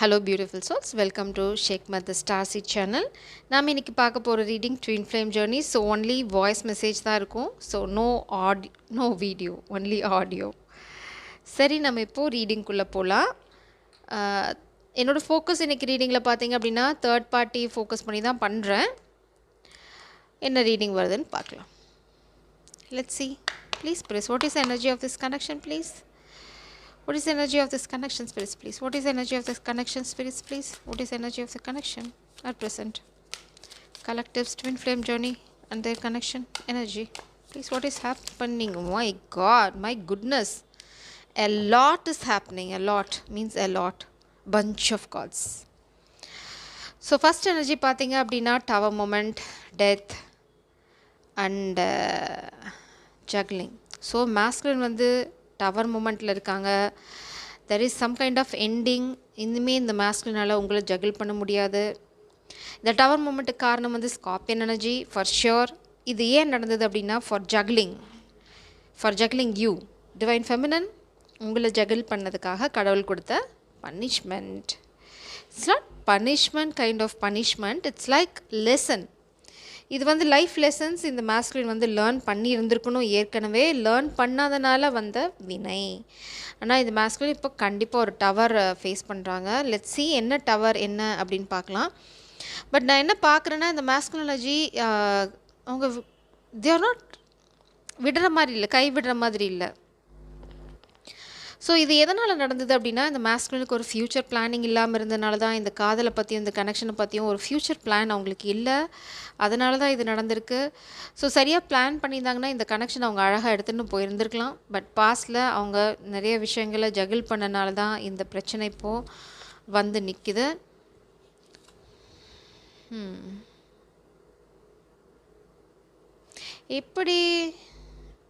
Hello beautiful souls, welcome to Sheikh Mother Starseed channel. நாம் இன்னைக்கு பார்க்க போற reading Twin Flame Journey. So only voice message தான் இருக்கும். So no video, only audio. சரி நம்ம இப்போ ரீடிங் குள்ள போலாம். என்னோட ஃபோக்கஸ் இன்னைக்கு ரீடிங்ல பாத்தீங்க அப்படினா third party ஃபோக்கஸ் பண்ணி தான் பண்றேன். என்ன ரீடிங் வருதுன்னு பார்க்கலாம். Let's see. Please press what is the energy of this connection please? What is the energy of this connection, spirits, please? What is the energy of this connection, spirits, please? What is the energy of the connection at present? Collective's twin flame journey and their connection energy. Please, what is happening? My God, my goodness. A lot is happening. A lot means a lot. Bunch of cards. So, first energy, pathinga appadina tower moment, death, and juggling. So, masculine வந்து tower மூமெண்ட்டில் இருக்காங்க. There is some kind of ending. இனிமே இந்த மாஸ்குலினால் உங்களை juggle பண்ண முடியாது. இந்த tower மூமெண்ட்டுக்கு காரணம் வந்து ஸ்கார்பியன் எனர்ஜி ஃபார் ஷியோர். இது ஏன் நடந்தது அப்படின்னா for juggling you divine feminine உங்களை ஜகிள் பண்ணதுக்காக கடவுள் கொடுத்த punishment. It's not punishment kind of punishment, it's like lesson. இது வந்து லைஃப் லெசன்ஸ் இந்த மாஸ்குலின் வந்து லேர்ன் பண்ணி இருந்திருக்கணும். ஏற்கனவே லேர்ன் பண்ணாதனால வந்த வினை. ஆனால் இந்த மாஸ்குலின் இப்போ கண்டிப்பாக ஒரு டவர் ஃபேஸ் பண்ணுறாங்க. லெட்ஸ் see என்ன டவர் என்ன அப்படின்னு பார்க்கலாம். பட் நான் என்ன பார்க்குறேன்னா இந்த மாஸ்குலினாலஜி அவங்க தே ஆர் நாட் விடுற மாதிரி இல்லை, கை விடுற மாதிரி இல்லை. ஸோ இது எதனால் நடந்தது அப்படின்னா இந்த மாஸ்குலினுக்கு ஒரு ஃப்யூச்சர் பிளானிங் இல்லாமல் இருந்ததுனால தான் இந்த காதலை பற்றியும் இந்த கனெக்ஷனை பற்றியும் ஒரு ஃப்யூச்சர் பிளான் அவங்களுக்கு இல்லை. அதனால தான் இது நடந்திருக்கு. ஸோ சரியாக பிளான் பண்ணியிருந்தாங்கன்னா இந்த கனெக்ஷன் அவங்க அழகாக எடுத்துகிட்டு போயிருந்துருக்கலாம். பட் பாஸ்டில் அவங்க நிறைய விஷயங்களை ஜகிள் பண்ணனால தான் இந்த பிரச்சனை இப்போது வந்து நிற்கிது. எப்படி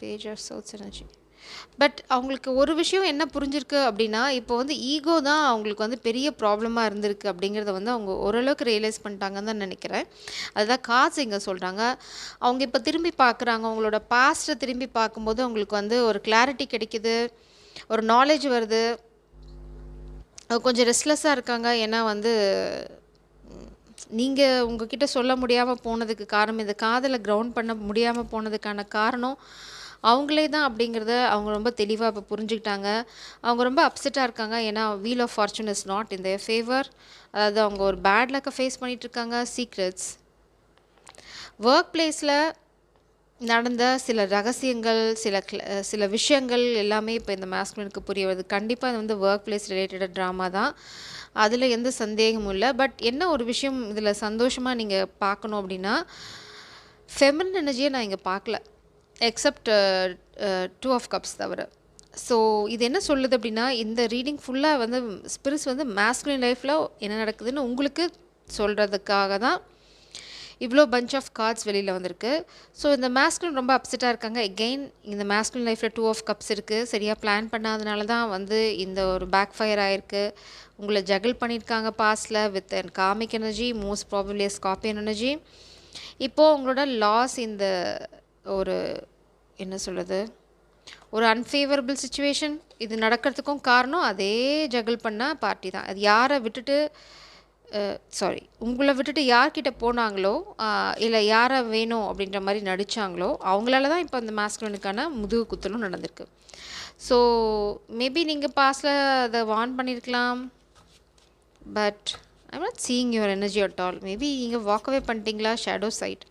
page of swords energy. But அவங்களுக்கு ஒரு விஷயம் என்ன புரிஞ்சிருக்கு அப்படின்னா இப்போ வந்து ஈகோ தான் அவங்களுக்கு வந்து பெரிய ப்ராப்ளமாக இருந்திருக்கு அப்படிங்கிறத வந்து அவங்க ஓரளவுக்கு ரியலைஸ் பண்ணிட்டாங்கன்னு தான் நினைக்கிறேன். அதுதான் காசு இங்கே சொல்கிறாங்க. அவங்க இப்போ திரும்பி பார்க்குறாங்க, அவங்களோட பாஸ்ட்டை திரும்பி பார்க்கும்போது அவங்களுக்கு வந்து ஒரு கிளாரிட்டி கிடைக்குது, ஒரு நாலேஜ் வருது. கொஞ்சம் ரெஸ்ட்லெஸ்ஸாக இருக்காங்க. ஏன்னா வந்து நீங்கள் உங்ககிட்ட சொல்ல முடியாமல் போனதுக்கு காரணம், இந்த காதலை கிரவுண்ட் பண்ண முடியாமல் போனதுக்கான காரணம் அவங்களே தான் அப்படிங்கிறத அவங்க ரொம்ப தெளிவாக இப்போ புரிஞ்சுக்கிட்டாங்க. அவங்க ரொம்ப அப்செட்டாக இருக்காங்க. ஏன்னா wheel of fortune is not in their favour. அதாவது அவங்க ஒரு பேட் லக்கை ஃபேஸ் பண்ணிகிட்ருக்காங்க. சீக்ரெட்ஸ், ஒர்க் பிளேஸில் நடந்த சில ரகசியங்கள், சில விஷயங்கள் எல்லாமே இப்போ இந்த மாஸ்குலினுக்கு புரிய வருது. கண்டிப்பாக இது வந்து ஒர்க் பிளேஸ் ரிலேட்டட் ட்ராமா தான், அதில் எந்த சந்தேகமும் இல்லை. பட் என்ன ஒரு விஷயம் இதில் சந்தோஷமாக நீங்கள் பார்க்கணும் அப்படின்னா ஃபெமினின் எனர்ஜியை நான் இங்கே பார்க்கல, எக்ஸப்ட் 2 of cups தவிர. ஸோ இது என்ன சொல்லுது அப்படின்னா இந்த ரீடிங் ஃபுல்லாக வந்து ஸ்பிரிட்ஸ் வந்து மாஸ்குலின் லைஃப்பில் என்ன நடக்குதுன்னு உங்களுக்கு சொல்கிறதுக்காக தான் இவ்வளோ பஞ்ச் ஆஃப் கார்ட்ஸ் வெளியில் வந்திருக்கு. ஸோ இந்த மாஸ்குலின் ரொம்ப அப்செட்டாக இருக்காங்க. எகெயின் இந்த மாஸ்குலின் லைஃப்பில் 2 of cups இருக்குது. சரியாக பிளான் பண்ணாதனால தான் வந்து இந்த ஒரு பேக் ஃபயர் ஆகிருக்கு. உங்களை ஜகிள் பண்ணியிருக்காங்க பாஸ்டில் with and karmic energy, most probably scorpion energy. இப்போது உங்களோட லாஸ் இந்த ஒரு என்ன சொல்கிறது ஒரு அன்ஃபேவரபிள் சுச்சுவேஷன் இது நடக்கிறதுக்கும் காரணம் அதே ஜகிள் பண்ண பார்ட்டி தான். அது யாரை விட்டுட்டு உங்களை விட்டுட்டு யார்கிட்ட போனாங்களோ இல்லை யாரை வேணும் அப்படின்ற மாதிரி நடித்தாங்களோ அவங்களால தான் இப்போ அந்த மாஸ்குலினுக்கான முதுகு குத்தலும் நடந்திருக்கு. ஸோ மேபி நீங்கள் பாஸ்டில் அதை வார்ன் பண்ணியிருக்கலாம். But I'm not seeing your energy at all. Maybe நீங்கள் வாக்கவே பண்ணிட்டீங்களா ஷேடோ சைட்.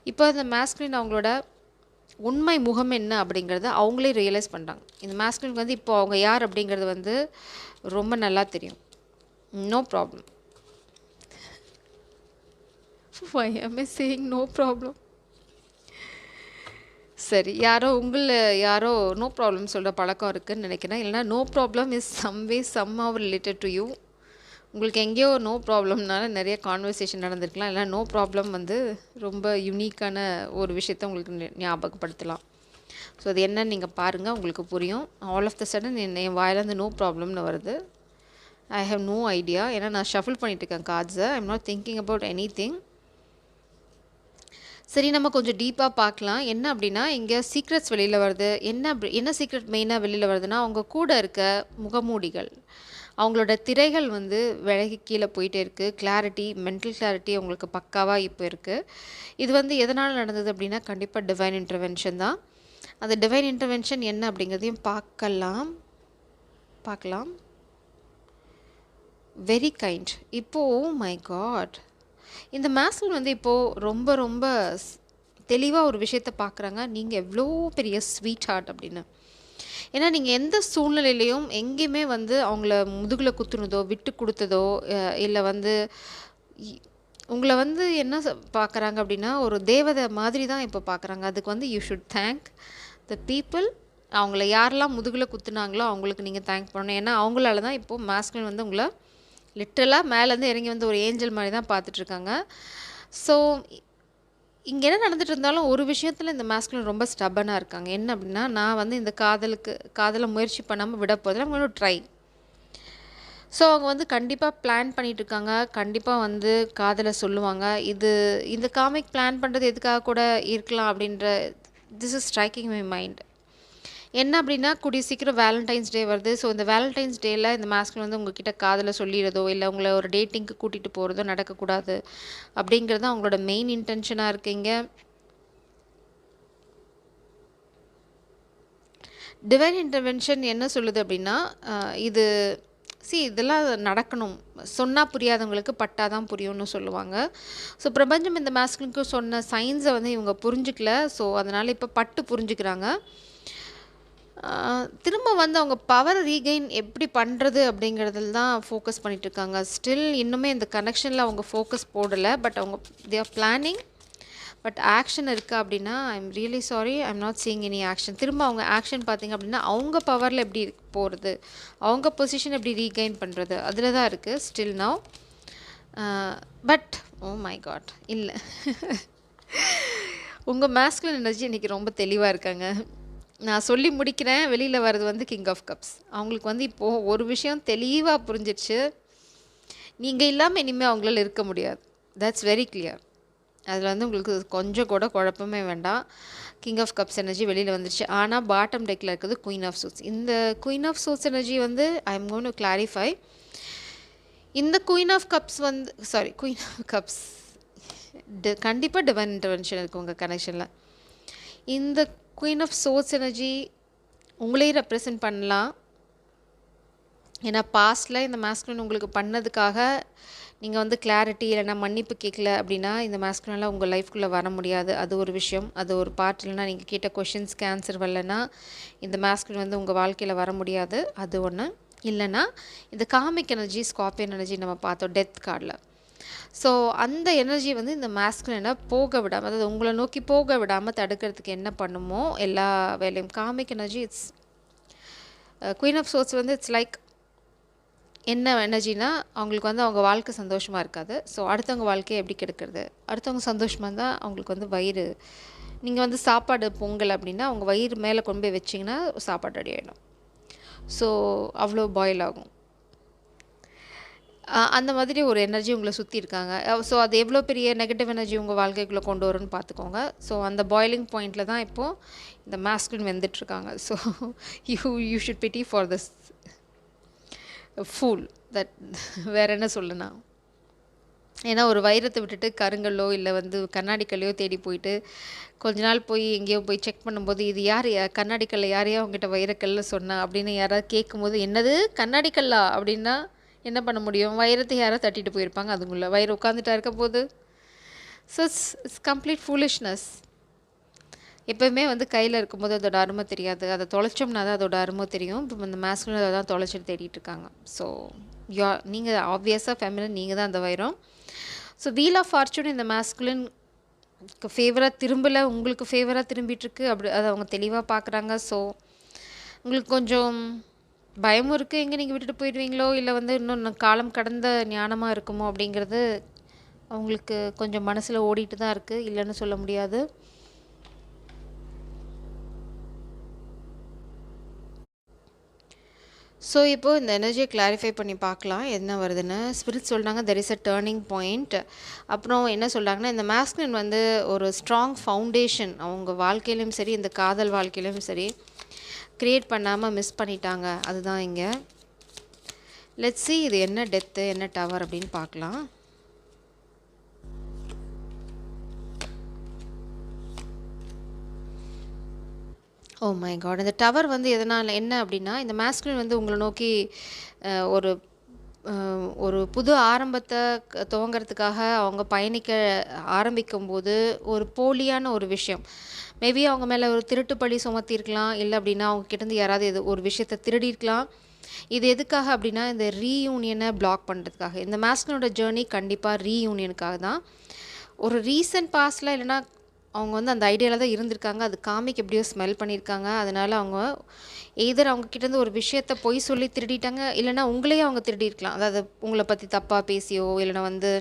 இப்போ இந்த மாஸ்குலின் அவங்களோட உண்மை முகம் என்ன அப்படிங்கிறத அவங்களே ரியலைஸ் பண்ணுறாங்க. இந்த மாஸ்குலினுக்கு வந்து இப்போ அவங்க யார் அப்படிங்கிறது வந்து ரொம்ப நல்லா தெரியும். No problem. Why am I saying no problem? சரி, யாரோ நோ ப்ராப்ளம் சொல்கிற பழக்கம் இருக்குதுன்னு நினைக்கிறேன். இல்லைனா no problem is somehow related to you. உங்களுக்கு எங்கேயோ நோ ப்ராப்ளம்னால நிறைய கான்வர்சேஷன் நடந்திருக்கலாம். இல்லை நோ ப்ராப்ளம் வந்து ரொம்ப யூனிக்கான ஒரு விஷயத்த உங்களுக்கு ஞாபகப்படுத்தலாம். ஸோ அது என்னன்னு நீங்கள் பாருங்கள், உங்களுக்கு புரியும். ஆல் ஆஃப் த சடன் என் வாயிலேருந்து நோ ப்ராப்ளம்னு வருது. I have no idea. ஏன்னா நான் ஷஃபிள் பண்ணிகிட்டு இருக்கேன் கார்ட்ஸை. I am not thinking about anything. சரி, நம்ம கொஞ்சம் டீப்பா பார்க்கலாம். என்ன அப்டின்னா, இங்க சீக்ரெட்ஸ் வெளில வருது. என்ன சீக்ரெட் மெயினா வெளில வருதுன்னா, அவங்க கூட இருக்க முகமூடிகள். அவங்களோட திரைகள் வந்து விலகி கீழ போயிட்டே இருக்கு. மென்டல் கிளாரிட்டி அவங்களுக்கு பக்காவா இப்ப இருக்கு. இது வந்து எதனால நடந்தது அப்டின்னா, கண்டிப்பா டிவைன் இன்டர்வென்ஷன் தான். அந்த டிவைன் இன்டர்வென்ஷன் என்ன அப்படிங்கிறதையும் பார்க்கலாம். Very kind. இப்போ ஓ மை காட்! இந்த மேஸ்குலின் வந்து இப்போ ரொம்ப ரொம்ப தெளிவா ஒரு விஷயத்த பார்க்குறாங்க. நீங்க எவ்ளோ பெரிய ஸ்வீட் ஹார்ட் அப்படின்னு. ஏன்னா நீங்க எந்த சூழ்நிலையிலயும் எங்கேயுமே வந்து அவங்கள முதுகுல குத்துனதோ, விட்டு குடுத்ததோ, இல்ல வந்து இ உங்கள வந்து என்ன பார்க்குறாங்க அப்படின்னா, ஒரு தேவதை மாதிரி தான் இப்போ பார்க்குறாங்க. அதுக்கு வந்து you should thank the people. அவங்கள யாரெல்லாம் முதுகுல குத்துனாங்களோ, அவங்களுக்கு நீங்க தேங்க் பண்ணணும். ஏன்னா அவங்களால தான் இப்போ மேஸ்குலின் வந்து உங்கள லிட்டரலா மேலேருந்து இறங்கி வந்து ஒரு ஏஞ்சல் மாரி தான் பார்த்துட்ருக்காங்க. ஸோ இங்க என்ன நடந்துட்டு இருந்தாலும் ஒரு விஷயத்துல இந்த மேஸ்குலின் ரொம்ப ஸ்டப்பர்னா இருக்காங்க. என்ன அப்படின்னா, நான் வந்து இந்த காதல முயற்சி பண்ணாம விட போறதில்ல. I'm going to try. So அவங்க வந்து கண்டிப்பா பிளான் பண்ணிட்டு இருக்காங்க. கண்டிப்பா வந்து காதல சொல்லுவாங்க. இந்த காமிக் பிளான் பண்றது எதுக்காக கூட இருக்கலாம் அப்படின்ற this is striking my mind. என்ன அப்படின்னா, கூடிய சீக்கிரம் வேலண்டைன்ஸ் டே வருது. ஸோ இந்த வேலண்டைன்ஸ் டேல இந்த மேஸ்குலின் வந்து உங்ககிட்ட காதல சொல்லிறதோ, இல்ல உங்கள ஒரு டேட்டிங்க்கு கூட்டிட்டு போறதோ நடக்கக்கூடாது. அப்படிங்கிறது தான் அவங்களோட மெயின் இன்டென்ஷனா இருக்கு இங்க. டிவைன் இன்டர்வென்ஷன் என்ன சொல்லுது அப்படின்னா, இது இதெல்லாம் நடக்கணும். சொன்னா புரியாதவங்களுக்கு பட்டா தான் புரியும்னு சொல்லுவாங்க. ஸோ பிரபஞ்சம் இந்த மேஸ்குலினுக்கு சொன்ன சயின்ஸ வந்து இவங்க புரிஞ்சுக்கல. ஸோ அதனால இப்ப பட்டு புரிஞ்சுக்கிறாங்க. திரும்ப வந்து அவங்க பவர ரீகெயின் எப்படி பண்றது அப்படிங்கிறதுல தான் ஃபோக்கஸ் பண்ணிட்டு இருக்காங்க. ஸ்டில் இன்னுமே இந்த கனெக்ஷன்ல அவங்க ஃபோக்கஸ் போடல. பட் அவங்க they are planning. But action இருக்கா அப்படின்னா, I am really sorry. I am not seeing any action. திரும்ப அவங்க ஆக்ஷன் பார்த்தீங்க அப்படின்னா, அவங்க பவர்ல எப்படி போறது? அவங்க பொசிஷன் எப்படி ரீகெயின் பண்றது? அதில தான் இருக்கு still now. But oh my God! இல்ல. உங்க மேஸ்குலின் எனர்ஜி இன்னைக்கு ரொம்ப தெளிவா இருக்காங்க. நான் சொல்லி முடிக்கிறேன். வெளியில வர்றது வந்து கிங் ஆஃப் கப்ஸ். அவங்களுக்கு வந்து இப்போ ஒரு விஷயம் தெளிவா புரிஞ்சிருச்சு. நீங்க இல்லாம இனிமே அவங்களால இருக்க முடியாது. That's very clear. அதில் வந்து உங்களுக்கு கொஞ்சம் கூட குழப்பமே வேண்டாம். கிங் ஆஃப் கப்ஸ் எனர்ஜி வெளியில் வந்துருச்சு. ஆனால் பாட்டம் டெக்கில் இருக்குது குயின் ஆஃப் சூட்ஸ். இந்த குயின் ஆஃப் சூட்ஸ் எனர்ஜி வந்து I am going to clarify. இந்த குயின் ஆஃப் கப்ஸ் வந்து குயின் ஆஃப் கப்ஸ் கண்டிப்பாக டிவைன் இன்டர்வென்ஷன் இருக்குது உங்கள் கனெக்ஷனில். இந்த குயின் ஆஃப் சோர்ஸ் எனர்ஜி உங்களையும் ரெப்ரசன்ட் பண்ணலாம். ஏன்னா பாஸ்டில் இந்த மேஸ்குலின் உங்களுக்கு பண்ணதுக்காக நீங்கள் வந்து கிளாரிட்டி இல்லைனா மன்னிப்பு கேட்கல அப்படின்னா இந்த மேஸ்குலினால் உங்கள் லைஃப்குள்ளே வர முடியாது. அது ஒரு விஷயம். அது ஒரு பார்ட். இல்லைனா நீங்கள் கேட்ட கொஷின்ஸ்க்கு ஆன்சர் வரலன்னா இந்த மேஸ்குலின் வந்து உங்கள் வாழ்க்கையில் வர முடியாது. அது ஒன்று. இல்லைனா இந்த காமிக் எனர்ஜி, ஸ்கார்பியன் எனர்ஜி நம்ம பார்த்தோம் டெத் கார்டில். ஸோ அந்த எனர்ஜி வந்து இந்த மேஸ்குலினை போக விடாமல், அதாவது உங்களை நோக்கி போக விடாமல் தடுக்கிறதுக்கு என்ன பண்ணுமோ எல்லா வேலையும். Cosmic energy it's queen of swords வந்து இட்ஸ் லைக் என்ன எனர்ஜினா, அவங்களுக்கு வந்து அவங்க வாழ்க்கை சந்தோஷமாக இருக்காது. ஸோ அடுத்தவங்க வாழ்க்கையை எப்படி கெடுக்கிறது? அடுத்தவங்க சந்தோஷமாக இருந்தால் அவங்களுக்கு வந்து வயிறு, நீங்கள் வந்து சாப்பாடு பொங்கல் அப்படின்னா அவங்க வயிறு மேலே கொண்டு போய் வச்சிங்கன்னா சாப்பாடு ரெடி ஆகிடும். ஸோ அவ்வளோ பாயில் ஆகும். அந்த மாதிரி ஒரு எனர்ஜி உங்களை சுற்றி இருக்காங்க. ஸோ அது எவ்வளோ பெரிய நெகட்டிவ் எனர்ஜி உங்கள் வாழ்க்கைக்குள்ளே கொண்டு வரும்னு பார்த்துக்கோங்க. ஸோ அந்த பாயிலிங் பாயிண்டில் தான் இப்போது இந்த மேஸ்குலின் வெந்துட்டுருக்காங்க. So you should pity for this fool that வேறு என்ன சொல்லனா. ஏன்னா ஒரு வைரத்தை விட்டுட்டு கருங்கல்லோ இல்லை வந்து கண்ணாடி கல்லையோ தேடி போயிட்டு கொஞ்ச நாள் போய் எங்கேயோ போய் செக் பண்ணும்போது இது யார் கண்ணாடி கல்லை யாரையா அவங்ககிட்ட வைரக்கல்ல சொன்னா அப்படின்னு யாராவது கேட்கும்போது என்னது கண்ணாடி கல்லா அப்படின்னா என்ன பண்ண முடியும்? வைரத்தை யாராவது தட்டிட்டு போயிருப்பாங்க. அதுக்குள்ளே வயிறு உட்காந்துட்டா இருக்க போது. So it's complete foolishness. எப்போவுமே வந்து கையில் இருக்கும்போது அதோட அருமை தெரியாது. அதை தொலைச்சோம்னா தான் அதோட அருமை தெரியும். இப்போ இந்த மேஸ்குலின் அதை தான் தொலைச்சிட்டு தேடிட்டு இருக்காங்க. ஸோ நீங்கள் ஆப்வியஸாக ஃபெமிலின் நீங்கள் தான் அந்த வைரம். ஸோ வீல் ஆஃப் ஃபார்ச்சூன் இந்த மேஸ்குலின் ஃபேவராக திரும்பலை, உங்களுக்கு ஃபேவராக திரும்பிட்டுருக்கு. அப்படி அதை அவங்க தெளிவாக பார்க்குறாங்க. ஸோ உங்களுக்கு கொஞ்சம் பயமும் இருக்குது, எங்கே நீங்கள் விட்டுட்டு போயிடுவீங்களோ இல்லை வந்து இன்னும் காலம் கடந்த ஞானமாக இருக்குமோ அப்படிங்கிறது அவங்களுக்கு கொஞ்சம் மனசில் ஓடிட்டு தான் இருக்குது. இல்லைன்னு சொல்ல முடியாது. ஸோ இப்போது இந்த எனர்ஜியை கிளாரிஃபை பண்ணி பார்க்கலாம் என்ன வருதுன்னு. ஸ்பிரிட் சொல்கிறாங்க there is a turning point. அப்புறம் என்ன சொல்கிறாங்கன்னா, இந்த மாஸ்குலின் வந்து ஒரு ஸ்ட்ராங் ஃபவுண்டேஷன் அவங்க வாழ்க்கையிலும் சரி, இந்த காதல் வாழ்க்கையிலும் சரி க்ரியேட் பண்ணாமல் மிஸ் பண்ணிட்டாங்க. அதுதான் இங்கே. லெட்ஸ் see இது என்ன டெத்து என்ன டவர் அப்படின்னு பார்க்கலாம். Oh my God! இந்த டவர் வந்து எதனால் என்ன அப்படின்னா, இந்த மாஸ்குலின் வந்து உங்களை நோக்கி ஒரு ஒரு புது ஆரம்பத்தை துவங்கிறதுக்காக அவங்க பயணிக்க ஆரம்பிக்கும்போது ஒரு போலியான ஒரு விஷயம், மேபி அவங்க மேலே ஒரு திருட்டு பழி சுமத்தியிருக்கலாம், இல்லை அப்படின்னா அவங்க கிட்டேருந்து யாராவது ஒரு விஷயத்தை திருடியிருக்கலாம். இது எதுக்காக அப்படின்னா, இந்த ரீயூனியனை பிளாக் பண்ணுறதுக்காக. இந்த மாஸ்குலினோட ஜேர்னி கண்டிப்பாக ரீயூனியனுக்காக தான். ஒரு ரீசன்ட் பாஸ்டில் இல்லைனா அவங்க வந்து அந்த ஐடியாவில் தான் இருந்திருக்காங்க. அது காமிக் எப்படியோ ஸ்மெல் பண்ணியிருக்காங்க. அதனால் அவங்க எய்தர் அவங்க கிட்டேருந்து ஒரு விஷயத்த பொய் சொல்லி திருடிட்டாங்க, இல்லைனா உங்களையே அவங்க திருடியிருக்கலாம். அதாவது உங்களை பற்றி தப்பாக பேசியோ, இல்லைனா வந்து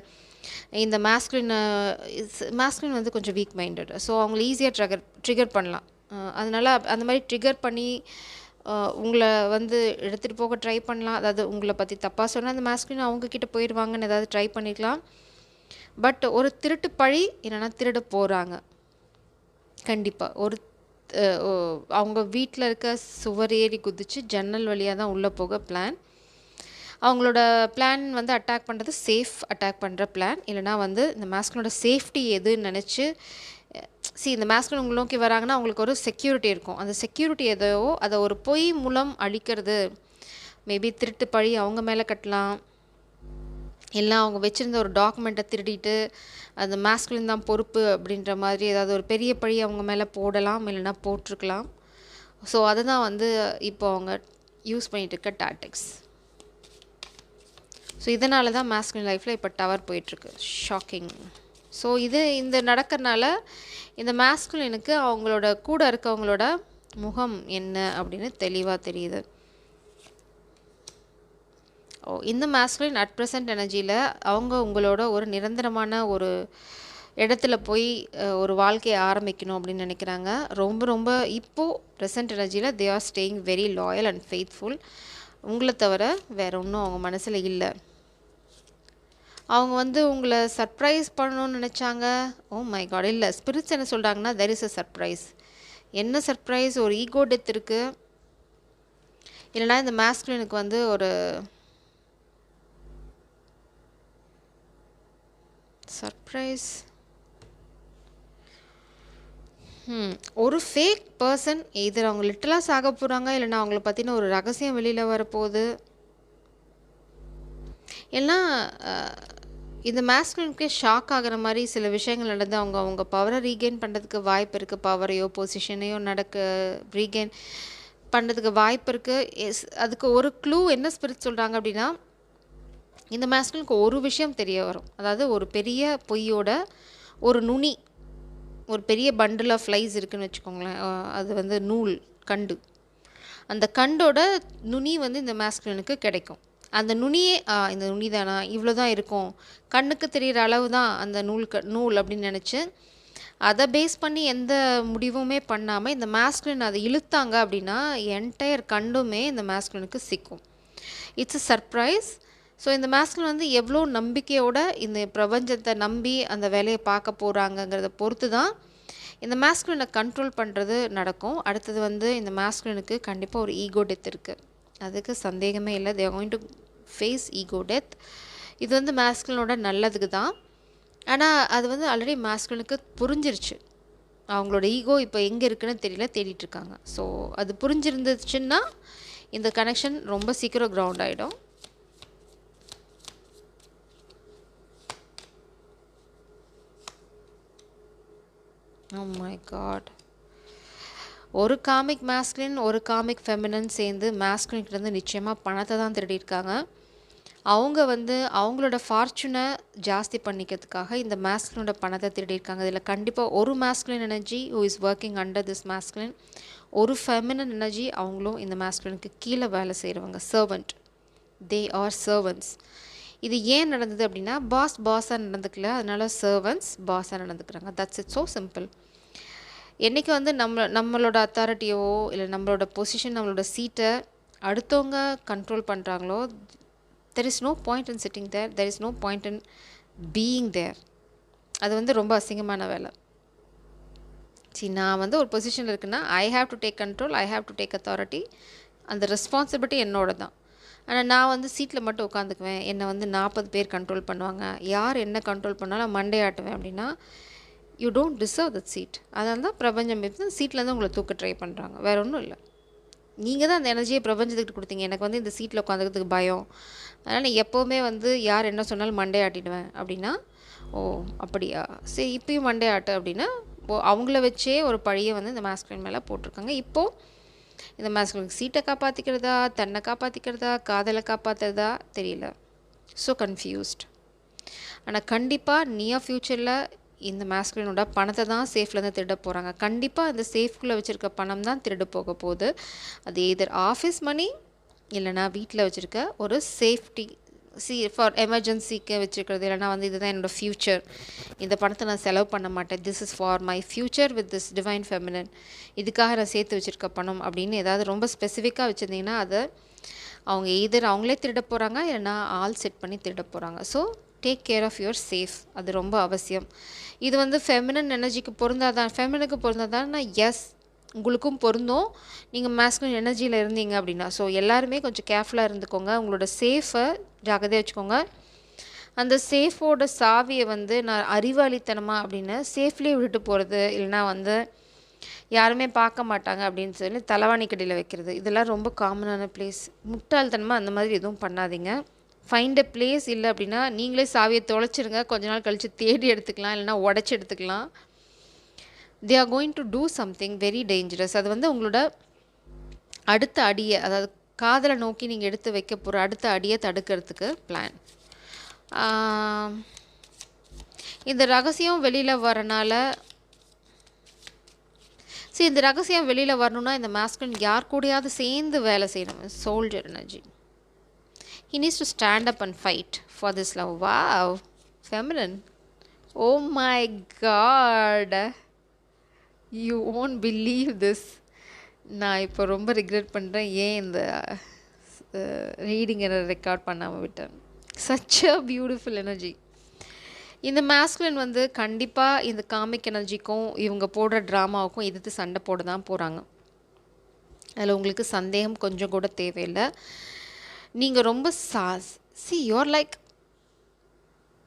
இந்த மாஸ்குலின் வந்து கொஞ்சம் வீக் மைண்டட். ஸோ அவங்கள ஈஸியாக ட்ரிகர் பண்ணலாம். அதனால் அந்த மாதிரி ட்ரிகர் பண்ணி உங்களை வந்து எடுத்துகிட்டு போக ட்ரை பண்ணலாம். அதாவது உங்களை பற்றி தப்பாக சொன்னால் அந்த மாஸ்குலின் அவங்கக்கிட்ட போயிடுவாங்கன்னு ஏதாவது ட்ரை பண்ணிக்கலாம். பட் ஒரு திருட்டு பழி இல்லைனா திருட போகிறாங்க கண்டிப்பாக. அவங்க வீட்டில் இருக்க சுவர் ஏறி குதித்து ஜன்னல் வழியாக தான் உள்ளே போக பிளான். அவங்களோட பிளான் வந்து அட்டாக் பண்ணுறது சேஃப் அட்டாக் பண்ணுற பிளான், இல்லைனா வந்து இந்த மாஸ்குலினோட சேஃப்டி எதுன்னு நினச்சி இந்த மாஸ்குலின் உங்களை நோக்கி வராங்கன்னா அவங்களுக்கு ஒரு செக்யூரிட்டி இருக்கும். அந்த செக்யூரிட்டி எதையோ அதை ஒரு பொய் மூலம் அழிக்கிறது. மேபி திருட்டு பழி அவங்க மேலே கட்டலாம், இல்லை அவங்க வச்சுருந்த ஒரு டாக்குமெண்ட்டை திருடிட்டு அந்த மாஸ்குலின் தான் பொறுப்பு அப்படின்ற மாதிரி ஏதாவது ஒரு பெரிய பழி அவங்க மேலே போடலாம், இல்லைனா போட்டிருக்கலாம். ஸோ அதை தான் வந்து இப்போ அவங்க யூஸ் பண்ணிகிட்டு இருக்க டாக்டிக்ஸ். ஸோ இதனால தான் மாஸ்குலின் லைஃப்பில் இப்போ டவர் போயிட்டுருக்கு. ஷாக்கிங். ஸோ இந்த நடக்கிறனால இந்த மாஸ்குலினுக்கு அவங்களோட கூட இருக்கவங்களோட முகம் என்ன அப்படின்னு தெளிவாக தெரியுது. இந்த மாஸ்குலின் அட் ப்ரெசன்ட் எனர்ஜியில் அவங்க உங்களோட ஒரு நிரந்தரமான ஒரு இடத்துல போய் ஒரு வாழ்க்கையை ஆரம்பிக்கணும் அப்படின்னு நினைக்கிறாங்க. ரொம்ப ரொம்ப இப்போது ப்ரெசன்ட் எனர்ஜியில் they are staying very loyal and faithful. உங்களை தவிர வேறு ஒன்றும் அவங்க மனசில் இல்லை. அவங்க வந்து உங்களை சர்ப்ரைஸ் பண்ணணும்னு நினச்சாங்க. Oh my God! இல்லை, ஸ்பிரிட்ஸ் என்ன சொல்கிறாங்கன்னா, தெர் இஸ் அ சர்ப்ரைஸ். என்ன சர்ப்ரைஸ்? ஒரு ஈகோ டெத் இருக்குது, இல்லைனா இந்த மாஸ்குலினுக்கு வந்து ஒரு சர்ப்ரைஸ். ஒரு ஃபேக் பர்சன் எதிர் அவங்க லிட்டலாக சாக போகிறாங்க, இல்லைனா அவங்கள பற்றின ஒரு ரகசியம் வெளியில் வரப்போகுது. ஏன்னா இந்த மாஸ்குலினுக்கே ஷாக் ஆகிற மாதிரி சில விஷயங்கள் நடந்து அவங்க பவரை ரீகெயின் பண்ணுறதுக்கு வாய்ப்பு இருக்குது. பவரையோ பொசிஷனையோ ரீகெயின் பண்ணுறதுக்கு வாய்ப்பு இருக்குது. அதுக்கு ஒரு க்ளூ என்ன ஸ்பிரிட் சொல்கிறாங்க அப்படின்னா, இந்த மாஸ்குலினுக்கு ஒரு விஷயம் தெரிய வரும். அதாவது ஒரு பெரிய பொய்யோட ஒரு நுனி, ஒரு பெரிய பண்டில் ஆஃப் ஃப்ளைஸ் இருக்குதுன்னு வச்சுக்கோங்களேன். அது வந்து நூல் கண்டு, அந்த கண்டோட நுனி வந்து இந்த மாஸ்குலினுக்கு கிடைக்கும். அந்த நுனியே இந்த நுனி தானா, இவ்வளோ தான் இருக்கும், கண்ணுக்கு தெரிகிற அளவு தான் அந்த நூல் அப்படின்னு நினச்சி அதை பேஸ் பண்ணி எந்த முடிவுமே பண்ணாமல் இந்த மாஸ்குலின் அதை இழுத்தாங்க அப்படின்னா என்டையர் கண்டுமே இந்த மாஸ்குலினுக்கு சிக்கும். It's a surprise. ஸோ இந்த மாஸ்குலின் வந்து எவ்வளோ நம்பிக்கையோட இந்த பிரபஞ்சத்தை நம்பி அந்த வேலையை பார்க்க போகிறாங்கங்கிறத பொறுத்து தான் இந்த மாஸ்குலினை கண்ட்ரோல் பண்ணுறது நடக்கும். அடுத்தது வந்து இந்த மாஸ்குலினுக்கு கண்டிப்பாக ஒரு ஈகோ டெத் இருக்குது, அதுக்கு சந்தேகமே இல்லை. They are going to face ego death. இது வந்து மாஸ்குலினோட நல்லதுக்கு தான். ஆனால் அது வந்து ஆல்ரெடி மாஸ்குலினுக்கு புரிஞ்சிருச்சு. அவங்களோட ஈகோ இப்போ எங்கே இருக்குன்னு தெரியல, தேடிட்டுருக்காங்க. ஸோ அது புரிஞ்சிருந்துச்சுன்னா இந்த கனெக்ஷன் ரொம்ப சீக்கிரம் கிரவுண்ட் ஆகிடும். Oh my God! ஒரு காமிக் மாஸ்குலின் ஒரு காமிக் ஃபெமினன் சேர்ந்து மாஸ்குலின்கிட்டேருந்து நிச்சயமாக பணத்தை தான் திருடியிருக்காங்க. அவங்க வந்து அவங்களோட ஃபார்ச்சூனை ஜாஸ்தி பண்ணிக்கிறதுக்காக இந்த மாஸ்குலினோட பணத்தை திருடியிருக்காங்க. இதில் கண்டிப்பாக ஒரு masculine energy who is working under this masculine, ஒரு ஃபெமினன் எனர்ஜி அவங்களும் இந்த மாஸ்குலினுக்கு கீழே வேலை செய்கிறவங்க, சர்வெண்ட். They are servants. இது ஏன் நடந்தது அப்படின்னா, பாஸாக நடந்துக்கல, அதனால சர்வன்ட்ஸ் பாஸாக நடந்துக்கிறாங்க. That's it, so simple. என்றைக்கு வந்து நம்மளோட அத்தாரிட்டியோ இல்லை நம்மளோட பொசிஷன் நம்மளோட சீட்டை அடுத்தவங்க கண்ட்ரோல் பண்ணுறாங்களோ, there is no point in sitting there, there is no point in being there. அது வந்து ரொம்ப அசிங்கமான வேலை. நான் வந்து ஒரு பொசிஷனில் இருக்குன்னா ஐ have to take control, I have to take authority. அந்த ரெஸ்பான்சிபிலிட்டி என்னோட தான். ஆனால் நான் வந்து சீட்டில் மட்டும் உட்காந்துக்குவேன், என்னை வந்து 40 பேர் கண்ட்ரோல் பண்ணுவாங்க, யார் என்ன கண்ட்ரோல் பண்ணாலும் மண்டே ஆட்டுவேன் அப்படின்னா you don't deserve that seat. அதனால தான் பிரபஞ்சம் சீட்லேருந்து உங்களை தூக்க ட்ரை பண்ணுறாங்க, வேறு ஒன்றும் இல்லை. நீங்கள் தான் அந்த எனர்ஜியை பிரபஞ்சத்துக்கிட்ட கொடுத்தீங்க. எனக்கு வந்து இந்த சீட்டில் உட்காந்துக்கிறதுக்கு பயம், அதனால் நான் எப்போவுமே வந்து யார் என்ன சொன்னாலும் மண்டே ஆட்டிடுவேன் அப்படின்னா, ஓ அப்படியா சரி இப்பயும் மண்டே ஆட்டு அப்படின்னா அவங்கள வச்சே ஒரு பழியை வந்து இந்த மாஸ்குலின் மேலே போட்டிருக்காங்க. இப்போது இந்த மாஸ்குலின் சீட்டை காப்பாற்றிக்கிறதா, தன்னை காப்பாற்றிக்கிறதா, காதலை காப்பாற்றுறதா தெரியல. So confused. ஆனால் கண்டிப்பாக நியர் ஃப்யூச்சரில் இந்த மாஸ்குலினோட பணத்தை தான் சேஃப்லேருந்து திருட போகிறாங்க. கண்டிப்பாக இந்த சேஃப்குள்ளே வச்சுருக்க பணம் தான் திருட போக போகுது. அது எதர் ஆஃபீஸ் மணி இல்லைனா வீட்டில் வச்சுருக்க ஒரு சேஃப்டி ஃபார் எமர்ஜென்சிக்கு வச்சுருக்கிறது, இல்லைனா வந்து இதுதான் என்னோடய ஃப்யூச்சர், இந்த பணத்தை நான் செலவு பண்ண மாட்டேன், this is for my future with this divine feminine, இதுக்காக நான் சேர்த்து வச்சுருக்க பணம் அப்படின்னு ஏதாவது ரொம்ப ஸ்பெசிஃபிக்காக வச்சுருந்தீங்கன்னா அதை அவங்க எதர் அவங்களே திருட போகிறாங்க இல்லைனா ஆல் செட் பண்ணி திருட போகிறாங்க. So take care of your safe, அது ரொம்ப அவசியம். இது வந்து ஃபெமினன் எனர்ஜிக்கு பொருந்தாதான், ஃபெமினுக்கு பொருந்தாதான் எஸ் உங்களுக்கும் பொருந்தும், நீங்கள் மாஸ்குலின் எனர்ஜியில் இருந்தீங்க அப்படின்னா. ஸோ எல்லாருமே கொஞ்சம் கேர்ஃபுல்லாக இருந்துக்கோங்க, உங்களோட சேஃபை ஜாகிரதையாக வச்சுக்கோங்க. அந்த சேஃபோட சாவியை வந்து நான் அறிவாளித்தனமாக அப்படின்னு சேஃப்லேயே விட்டுட்டு போகிறது, இல்லைனா வந்து யாருமே பார்க்க மாட்டாங்க அப்படின்னு சொல்லி தலைவாணி கடையில் வைக்கிறது, இதெல்லாம் ரொம்ப காமனான பிளேஸ். முட்டாள்தனமாக அந்த மாதிரி எதுவும் பண்ணாதீங்க. Find a place. இல்லை அப்படின்னா நீங்களே சாவியை தொலைச்சிருங்க, கொஞ்ச நாள் கழித்து தேடி எடுத்துக்கலாம், இல்லைனா உடச்சி எடுத்துக்கலாம். they are going to do something very dangerous. அது வந்து உங்களோட அடுத்த அடியை, அதாவது காதலை நோக்கி நீங்கள் எடுத்து வைக்க போகிற அடுத்த அடியை தடுக்கிறதுக்கு பிளான். இந்த ரகசியம் வெளியில் வரனால இந்த ரகசியம் வெளியில் வரணும்னா இந்த மாஸ்குலின் யார் கூடயாவது சேர்ந்து வேலை செய்யணும். Soldier energy. he needs to stand up and fight for this love. wow, feminine. oh my god, you won't believe this. நான் இப்போ ரொம்ப ரிக்ரெட் பண்ணுறேன் ஏன் இந்த ரீடிங்கை ரெக்கார்ட் பண்ணாமல் விட்டேன். such a beautiful energy. இந்த மாஸ்குலின் வந்து கண்டிப்பாக இந்த காமிக் எனர்ஜிக்கும் இவங்க போடுற ட்ராமாவுக்கும் எதிர்த்து சண்டை போட தான் போகிறாங்க. அதில் உங்களுக்கு சந்தேகம் கொஞ்சம் கூட தேவையில்லை. நீங்கள் ரொம்ப you're like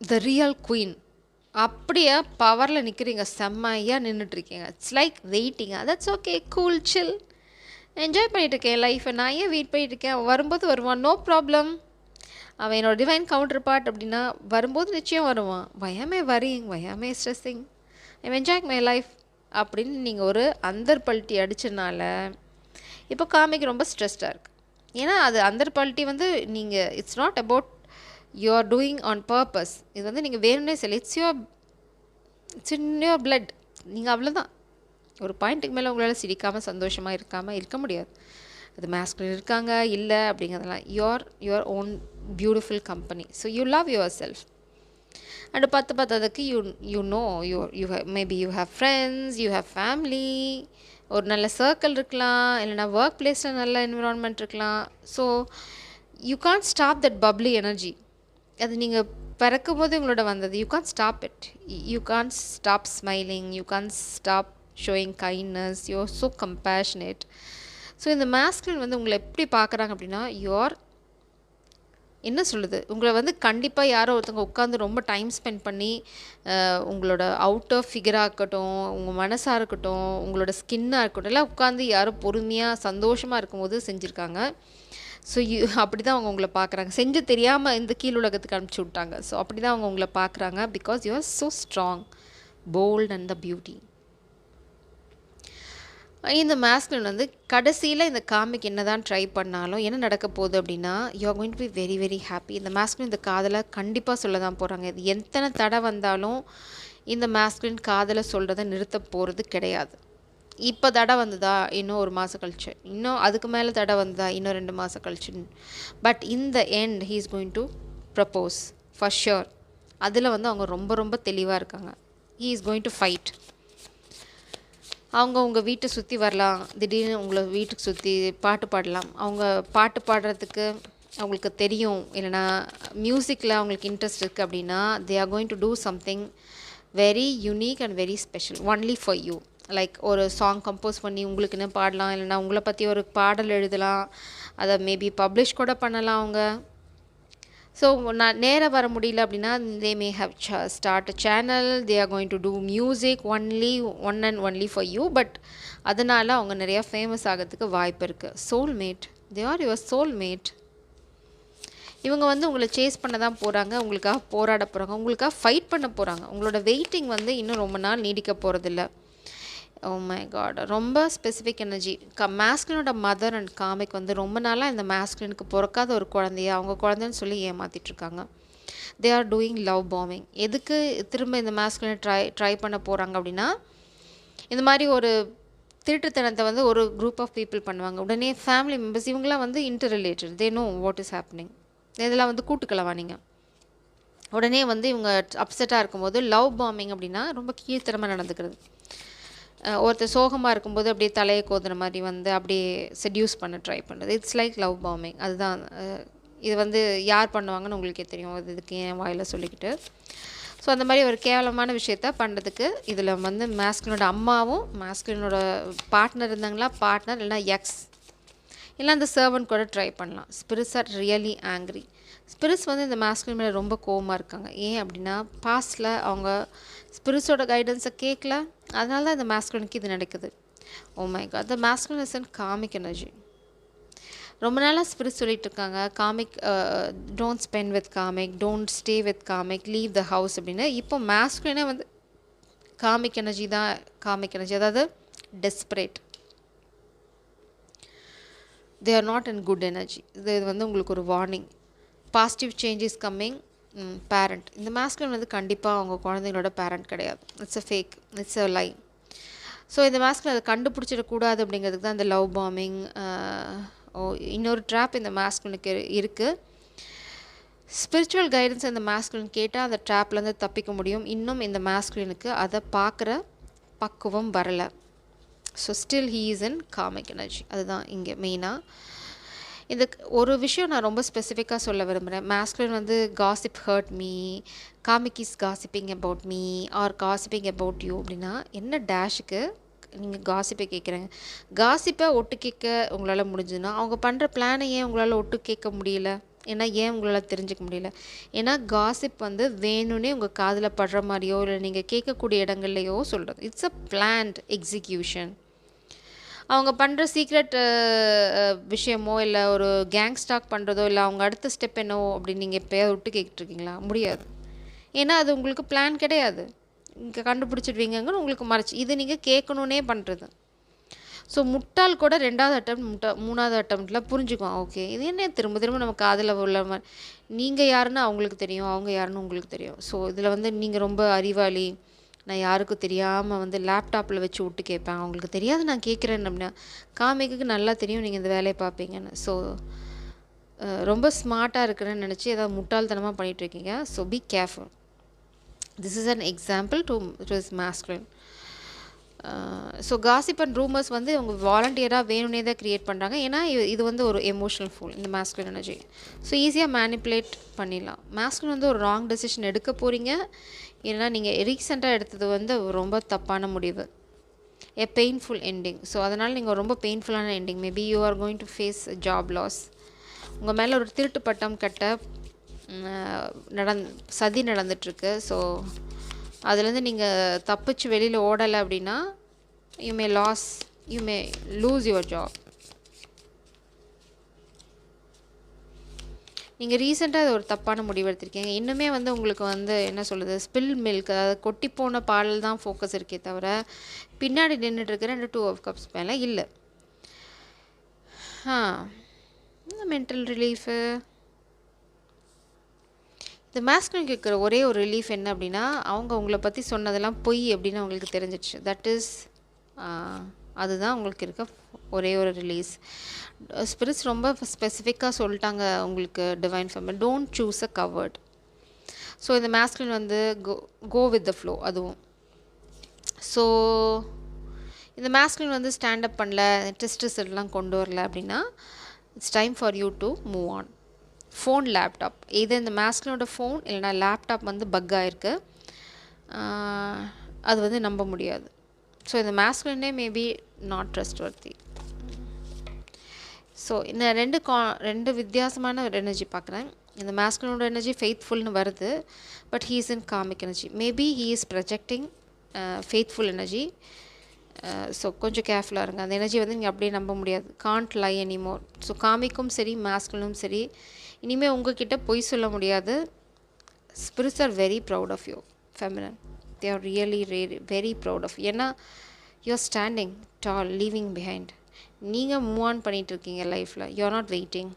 the real queen. அப்படியே பவரில் நிற்கிறீங்க, செம்மையாக நின்றுட்டுருக்கீங்க. It's like waiting. That's okay, cool, chill, enjoy பண்ணிகிட்ருக்கேன் லைஃப்பை. நான் ஏன் வெயிட் பண்ணிகிட்ருக்கேன், வரும்போது வருவான், நோ ப்ராப்ளம். அவன் என்னோட டிவைன் கவுண்டர் பார்ட் அப்படின்னா வரும்போது நிச்சயம் வருவான். Why me worrying, why me stressing, I enjoy my life அப்படின்னு நீங்கள் ஒரு அந்தர் பல்ட்டி அடித்தனால இப்போ காமிக்கு ரொம்ப ஸ்ட்ரெஸ்டாக இருக்குது. ஏன்னா அது அந்தர் பல்ட்டி வந்து நீங்கள் it's not about you are doing on purpose. இது வந்து நீங்கள் வேணும்னே சொல்லி இட்ஸ் யுவர் பிளட். நீங்கள் அவ்வளோதான். ஒரு பாயிண்ட்டுக்கு மேலே உங்களால் சிரிக்காமல் சந்தோஷமாக இருக்க முடியாது. அது மாஸ்குலின் இருக்காங்க இல்லை அப்படிங்கிறதெல்லாம் your own beautiful company. So you love yourself. And பத்தாததுக்கு maybe you have friends, you have family, ஒரு நல்ல சர்க்கிள் இருக்கலாம், இல்லைனா ஒர்க் பிளேஸில் நல்ல என்விரான்மெண்ட் இருக்கலாம். So you can't stop that bubbly energy. அது நீங்கள் பிறக்கும் போது உங்களோட வந்தது. You can't stop it. You can't stop smiling, you can't stop showing kindness, you are so compassionate. So இந்த மாஸ்குலின் வந்து உங்களை எப்படி பார்க்குறாங்க அப்படின்னா யூஆர் என்ன சொல்லுது, உங்களை வந்து கண்டிப்பாக யாரோ ஒருத்தவங்க உட்காந்து ரொம்ப டைம் ஸ்பெண்ட் பண்ணி உங்களோட அவுட்டர் ஃபிகராக இருக்கட்டும், உங்கள் மனசாக இருக்கட்டும், உங்களோட ஸ்கின்னாக இருக்கட்டும், எல்லாம் உட்காந்து யாரும் பொறுமையாக சந்தோஷமாக இருக்கும்போது செஞ்சுருக்காங்க. ஸோ அப்படி தான் அவங்க உங்களை பார்க்குறாங்க. செஞ்சு தெரியாமல் இந்த கீழ் உலகத்துக்கு அனுப்பிச்சி விட்டாங்க. ஸோ அப்படி தான் அவங்க உங்களை பார்க்குறாங்க. Because you are so strong, bold and the beauty. இந்த மாஸ்குலின் வந்து கடைசியில் இந்த காமிக் என்ன தான் ட்ரை பண்ணாலும் என்ன நடக்க போகுது அப்படின்னா you are going to be very very happy. இந்த மாஸ்குலின் இந்த காதலை கண்டிப்பாக சொல்ல தான் போகிறாங்க. இது எத்தனை தடை வந்தாலும் இந்த மாஸ்குலின் காதலை சொல்கிறத நிறுத்த போகிறது கிடையாது. இப்போ தடை வந்ததா இன்னும் ஒரு மாதம் கழிச்சு, இன்னும் அதுக்கு மேலே தடை வந்ததா இன்னும் 2 மாதம் கழிச்சு, but in the end he is going to propose for sure. அதில் வந்து அவங்க ரொம்ப ரொம்ப தெளிவாக இருக்காங்க. He is going to fight. அவங்க உங்கள் வீட்டை சுற்றி வரலாம், திடீர்னு உங்களை வீட்டுக்கு சுற்றி பாட்டு பாடலாம். அவங்க பாட்டு பாடுறதுக்கு அவங்களுக்கு தெரியும், இல்லைனா மியூசிக்கில் அவங்களுக்கு இன்ட்ரெஸ்ட் இருக்குது அப்படின்னா தே are going to do something very unique and very special only for you. Like ஒரு சாங் கம்போஸ் பண்ணி உங்களுக்குன்னு பாடலாம், இல்லைனா உங்களை பற்றி ஒரு பாடல் எழுதலாம், அதை மேபி பப்ளிஷ் கூட பண்ணலாம் அவங்க. ஸோ நான் நேராக வர முடியல அப்படின்னா they may have start a channel, they are going to do music one and only for you. But அதனால் அவங்க நிறையா ஃபேமஸ் ஆகிறதுக்கு வாய்ப்பு இருக்குது. Soulmate, they are your soulmate. இவங்க வந்து உங்களை சேஸ் பண்ண தான் போகிறாங்க, உங்களுக்காக போராட போகிறாங்க, உங்களுக்காக ஃபைட் பண்ண போகிறாங்க. உங்களோட வெயிட்டிங் வந்து இன்னும் ரொம்ப நாள் நீடிக்க போகிறதில்ல. ஓ மை காட், ரொம்ப ஸ்பெசிஃபிக் எனர்ஜி. மாஸ்குலினோட மதர் அண்ட் காமிக் வந்து ரொம்ப நாளாக இந்த மாஸ்குலினுக்கு பிறக்காத ஒரு குழந்தைய அவங்க குழந்தைன்னு சொல்லி ஏமாற்றிட்டுருக்காங்க. They are doing love bombing. எதுக்கு திரும்ப இந்த மாஸ்குலினை ட்ரை பண்ண போகிறாங்க அப்படின்னா, இந்த மாதிரி ஒரு திருட்டுத்தனத்தை வந்து ஒரு குரூப் ஆஃப் பீப்புள் பண்ணுவாங்க. உடனே ஃபேமிலி மெம்பர்ஸ் இவங்களாம் வந்து inter related, they know what is happening. இதெல்லாம் வந்து கூட்டுக்கலவா நீங்கள். உடனே வந்து இவங்க அப்செட்டாக இருக்கும்போது லவ் பாம்பிங் அப்படின்னா ரொம்ப கீழ்த்தரமாக நடந்துக்கிறது. ஒருத்தர் சோகமாக இருக்கும்போது அப்படியே தலையை கோதுன மாதிரி வந்து அப்படியே செட்யூஸ் பண்ண ட்ரை பண்ணுறது. It's like love bombing. அதுதான் இது வந்து யார் பண்ணுவாங்கன்னு உங்களுக்கே தெரியும், அது இதுக்கு ஏன் வாயில் சொல்லிக்கிட்டு. ஸோ அந்த மாதிரி ஒரு கேவலமான விஷயத்த பண்ணுறதுக்கு இதில் வந்து மாஸ்குலினோட அம்மாவும் மாஸ்குலினோட பார்ட்னர் இருந்தாங்களா, பார்ட்னர் இல்லைனா எக்ஸ் இல்லை அந்த சர்வன்ட் கூட ட்ரை பண்ணலாம். Spirits are really angry. Spirits வந்து இந்த மாஸ்குலின் மேலே ரொம்ப கோவமாக இருக்காங்க. ஏன் அப்படின்னா பாஸ்டில் அவங்க ஸ்பிரிட்ஸோட கைடன்ஸை கேட்கல, அதனால தான் இந்த மாஸ்குலினுக்கு இது நடக்குது. Oh my god, the masculine is and karmic energy. ரொம்ப நாளாக ஸ்பிரிட் சொல்லிட்டு இருக்காங்க, karmic don't spend with karmic, don't stay with karmic, leave the house அப்படின்னு. இப்போ மாஸ்குலினே வந்து காமிக் எனர்ஜி தான், காமிக் எனர்ஜி, அதாவது desperate. They are not in good energy. இது வந்து உங்களுக்கு ஒரு warning. Positive change is coming. Parent, இந்த மாஸ்குலின் வந்து கண்டிப்பாக அவங்க குழந்தைங்களோட பேரண்ட் கிடையாது. It's a fake, it's a lie. So இந்த மாஸ்குலின் அதை கண்டுபிடிச்சிடக்கூடாது அப்படிங்கிறதுக்கு தான் இந்த லவ் பாம்பிங். இன்னொரு ட்ராப் இந்த மாஸ்குலினுக்கு இருக்குது. ஸ்பிரிச்சுவல் கைடன்ஸ் இந்த மாஸ்குலின் கேட்டால் அந்த ட்ராப்லேருந்து தப்பிக்க முடியும். இன்னும் இந்த மாஸ்குலினுக்கு அதை பார்க்குற பக்குவம் வரலை. So still he is in comic energy. அதுதான் இங்கே மெயினாக. இந்த ஒரு விஷயம் நான் ரொம்ப ஸ்பெசிஃபிக்காக சொல்ல விரும்புகிறேன். மாஸ்குலின் வந்து gossip hurt me, karmic is gossiping about me are gossiping about you அப்படின்னா என்ன டேஷுக்கு நீங்கள் காசிப்பை கேட்குறேங்க. காசிப்பை ஒட்டு கேட்க உங்களால் முடிஞ்சதுன்னா அவங்க பண்ணுற பிளானை ஏன் உங்களால் ஒட்டு கேட்க முடியல? ஏன்னா ஏன் உங்களால் தெரிஞ்சுக்க முடியல? ஏன்னா காசிப் வந்து வேணும்னே உங்கள் காதில் படுற மாதிரியோ இல்லை நீங்கள் கேட்கக்கூடிய இடங்கள்லையோ சொல்கிறது. It's a plant execution. அவங்க பண்ணுற சீக்ரெட் விஷயமோ இல்லை ஒரு கேங் ஸ்டாக் பண்ணுறதோ இல்லை அவங்க அடுத்த ஸ்டெப் என்னவோ அப்படின்னு நீங்கள் எப்போயாவது விட்டு கேட்டுருக்கீங்களா? முடியாது. ஏன்னா அது உங்களுக்கு பிளான் கிடையாது. இங்கே கண்டுபிடிச்சிடுவீங்கன்னு உங்களுக்கு மறைச்சி இது நீங்கள் கேட்கணுன்னே பண்ணுறது. ஸோ முட்டாள் கூட 2வது அட்டம் 3வது அட்டம்ப்டில் புரிஞ்சுக்குவோம். ஓகே, இது என்ன திரும்ப திரும்ப நம்ம காதில் உள்ள மாதிரி. நீங்கள் யாருன்னு அவங்களுக்கு தெரியும், அவங்க யாருன்னு உங்களுக்கு தெரியும். ஸோ இதில் வந்து நீங்கள் ரொம்ப அறிவாளி, நான் யாருக்கும் தெரியாமல் வந்து லேப்டாப்பில் வச்சு விட்டு கேட்பேன், அவங்களுக்கு தெரியாது நான் கேட்குறேன்னு அப்படின்னா காமிக்கு நல்லா தெரியும் நீங்கள் இந்த வேலையை பார்ப்பீங்கன்னு. ஸோ ரொம்ப ஸ்மார்ட்டாக இருக்கிறேன்னு நினச்சி ஏதாவது முட்டாள்தனமாக பண்ணிகிட்ருக்கீங்க. So be careful. This is an example to is masculine. So gossip and rumours வந்து இவங்க வாலண்டியராக வேணும்னே தான் க்ரியேட் பண்ணுறாங்க. ஏன்னா இது வந்து ஒரு எமோஷனல் ஃபூல் இந்த மாஸ்குலின் எனர்ஜி. ஸோ ஈஸியாக மேனிப்புலேட் பண்ணிடலாம். மாஸ்குலின் வந்து ஒரு ராங் டெசிஷன் எடுக்க போகிறீங்க, இல்லைனா நீங்கள் ரீசெண்டாக எடுத்தது வந்து ரொம்ப தப்பான முடிவு, எ பெயின்ஃபுல் எண்டிங். ஸோ அதனால் நீங்கள் ரொம்ப பெயின்ஃபுல்லான ending, maybe you are going to face job loss. உங்கள் மேலே ஒரு திருட்டு பட்டம் கட்ட சதி நடந்துட்டுருக்கு. ஸோ அதுலேருந்து நீங்கள் தப்பிச்சு வெளியில் ஓடலை அப்படின்னா you may lose your job. நீங்கள் ரீசெண்டாக அது ஒரு தப்பான முடிவு எடுத்திருக்கீங்க. இன்னுமே வந்து உங்களுக்கு வந்து என்ன சொல்கிறது, ஸ்பில் மில்க், அதாவது கொட்டி போன பாலில் தான் ஃபோக்கஸ் இருக்கே தவிர பின்னாடி நின்றுட்டுருக்கிற 2 of cups மேலே இல்லை. Mental relief. இந்த மாஸ்குலின் கேட்குற ஒரே ஒரு ரிலீஃப் என்ன அப்படின்னா அவங்க உங்களை பற்றி சொன்னதெல்லாம் பொய் அப்படின்னு அவங்களுக்கு தெரிஞ்சிடுச்சு. தட் இஸ் அதுதான் உங்களுக்கு இருக்க ஒரே ஒரு ரிலீஸ். ஸ்பிரிட்ஸ் ரொம்ப ஸ்பெசிஃபிக்காக சொல்லிட்டாங்க உங்களுக்கு divine family, don't choose a coward. So இந்த மாஸ்குலின் வந்து கோ வித் த ஃப்ளோ. அதுவும் ஸோ இந்த மாஸ்குலின் வந்து ஸ்டாண்ட் அப் பண்ணல, டெஸ்ட் ரிசல்ட்லாம் கொண்டு வரல அப்படின்னா it's time for you to move on. Phone, laptop, இது இந்த மாஸ்குலினோட ஃபோன் இல்லைனா லேப்டாப் வந்து பக் ஆகிருக்கு, அது வந்து நம்ப முடியாது. ஸோ இந்த மாஸ்குலினே மேபி நாட் ட்ரஸ்ட்வர்த்தி. ஸோ இந்த ரெண்டு வித்தியாசமான ஒரு எனர்ஜி பார்க்குறேன். இந்த மாஸ்குலினோட எனர்ஜி ஃபெய்த்ஃபுல்னு வருது, but he is in comic energy. Maybe he is projecting faithful energy. So கொஞ்சம் கேர்ஃபுல்லாக இருங்க. அந்த எனர்ஜி வந்து நீங்கள் அப்படியே நம்ப முடியாது. காண்ட் லை எனிமோர். ஸோ காமிக்கும் சரி மாஸ்குலினும் சரி இனிமேல் உங்ககிட்ட பொய் சொல்ல முடியாது. Spirits are very proud of you feminine. They are really very proud of. ஏன்னா you are standing tall, leaving behind. நீங்கள் மூவ் ஆன் பண்ணிகிட்ருக்கீங்க லைஃப்பில். You are not waiting.